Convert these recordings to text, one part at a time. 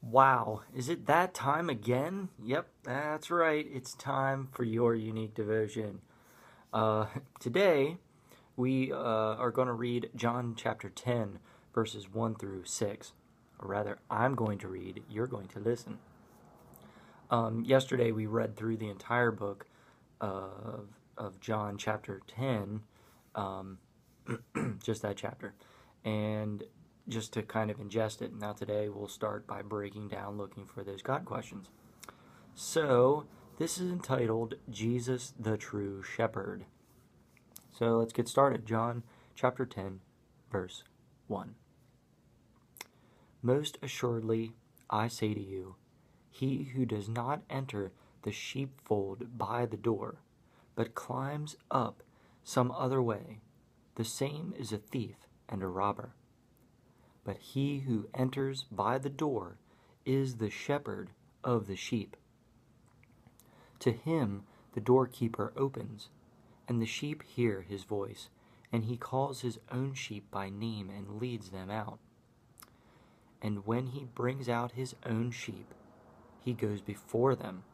Wow, is it that time again? Yep, that's right. It's time for your unique devotion. Uh, Today, we are going to read John chapter 10, verses 1 through 6. Or rather, I'm going to read, you're going to listen. Yesterday, we read through the entire book of John chapter 10, um, just that chapter. And just to kind of ingest it. Now today we'll start by breaking down, looking for those God questions. So this is entitled Jesus the True Shepherd. So let's get started. John chapter 10, verse 1. Most assuredly I say to you, he who does not enter the sheepfold by the door, but climbs up some other way, the same is a thief and a robber. But he who enters by the door is the shepherd of the sheep. To him the doorkeeper opens, and the sheep hear his voice, and he calls his own sheep by name and leads them out. And when he brings out his own sheep, he goes before them,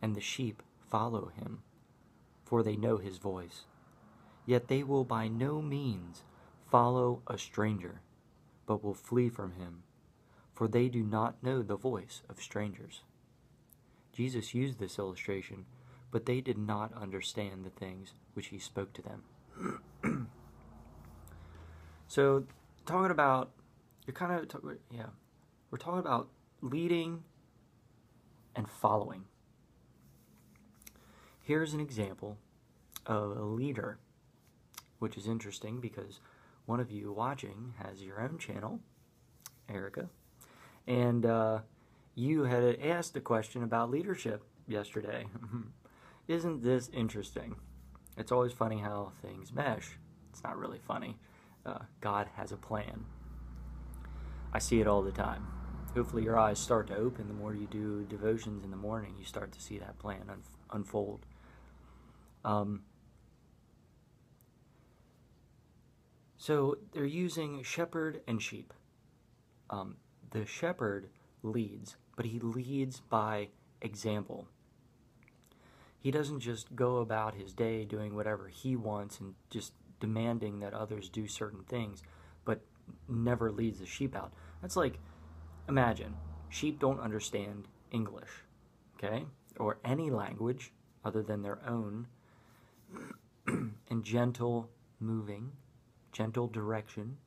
and the sheep follow him, for they know his voice. Yet they will by no means follow a stranger, but will flee from him, for they do not know the voice of strangers. Jesus used this illustration, but they did not understand the things which he spoke to them. So, talking about, we're talking about leading and following. Here's an example of a leader, which is interesting because one of you watching has your own channel, Erica, and you had asked a question about leadership yesterday. Isn't this interesting? It's always funny how things mesh. It's not really funny. God has a plan. I see it all the time. Hopefully your eyes start to open the more you do devotions in the morning. You start to see that plan unfold. So they're using shepherd and sheep. The shepherd leads, but he leads by example. He doesn't just go about his day doing whatever he wants and just demanding that others do certain things, but never leads the sheep out. That's like, imagine, sheep don't understand English, okay? Or any language other than their own, and gentle moving, gentle direction.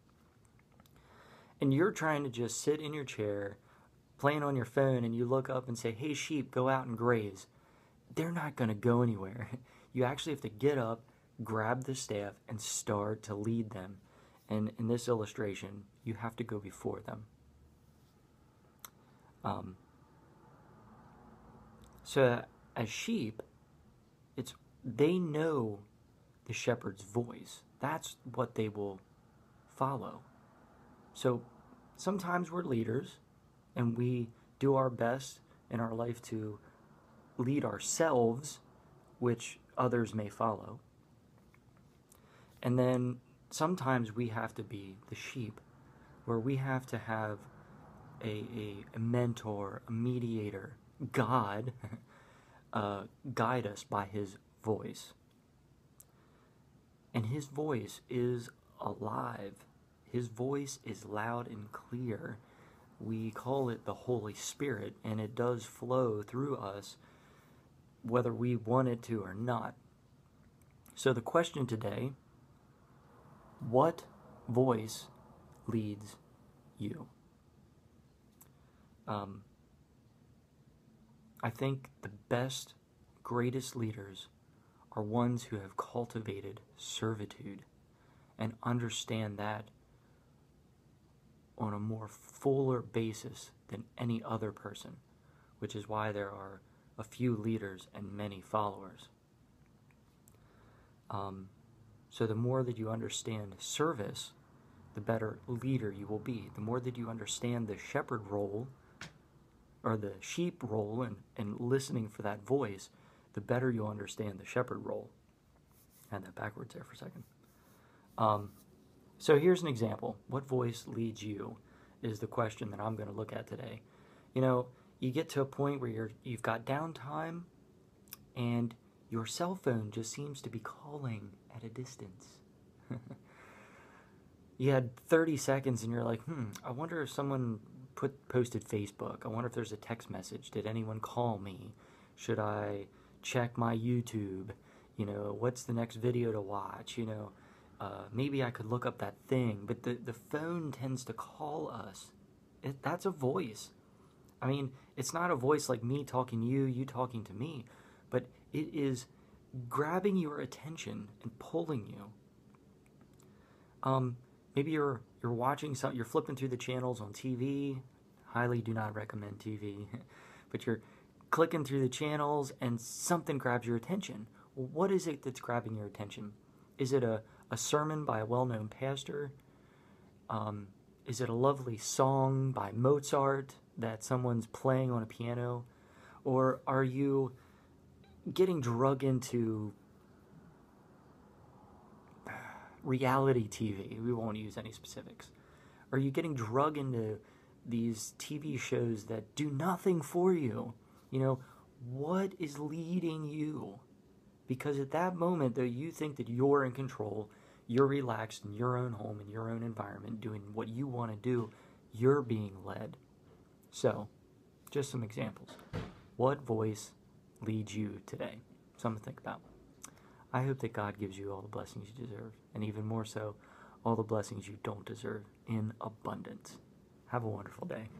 And you're trying to just sit in your chair, playing on your phone, and you look up and say, hey, sheep, go out and graze. They're not going to go anywhere. You actually have to get up, grab the staff, and start to lead them. And in this illustration, you have to go before them. So as sheep, they know the shepherd's voice. That's what they will follow. So sometimes we're leaders, and we do our best in our life to lead ourselves, which others may follow. And then sometimes we have to be the sheep, where we have to have a mentor, a mediator, God, guide us by his voice. And his voice is alive. His voice is loud and clear. We call it the Holy Spirit, and it does flow through us whether we want it to or not. So the question today, what voice leads you? I think the best, greatest leaders are ones who have cultivated servitude and understand that on a more fuller basis than any other person, which is why there are a few leaders and many followers. So the more that you understand service, the better leader you will be. The more that you understand the shepherd role, or the sheep role, and listening for that voice, the better you'll understand the shepherd role. I had that backwards there for a second. So here's an example. What voice leads you is the question that I'm going to look at today. You know, you get to a point where you've got downtime and your cell phone just seems to be calling at a distance. You had 30 seconds and you're like, I wonder if someone posted Facebook. I wonder if there's a text message. Did anyone call me? Should I check my YouTube? You know, what's the next video to watch? You know, maybe I could look up that thing. But the phone tends to call us. That's a voice. I mean, it's not a voice like me talking to you, you talking to me, but it is grabbing your attention and pulling you. Maybe you're watching something, you're flipping through the channels on TV. Highly do not recommend TV, but you're clicking through the channels and something grabs your attention. Well, what is it that's grabbing your attention? Is it a sermon by a well-known pastor? Is it a lovely song by Mozart that someone's playing on a piano? Or are you getting drug into reality TV? We won't use any specifics. Are you getting drug into these TV shows that do nothing for you? You know, what is leading you? Because at that moment, though, you think that you're in control, you're relaxed in your own home, in your own environment, doing what you want to do, you're being led. So, just some examples. What voice leads you today? Something to think about. I hope that God gives you all the blessings you deserve, and even more so, all the blessings you don't deserve in abundance. Have a wonderful day.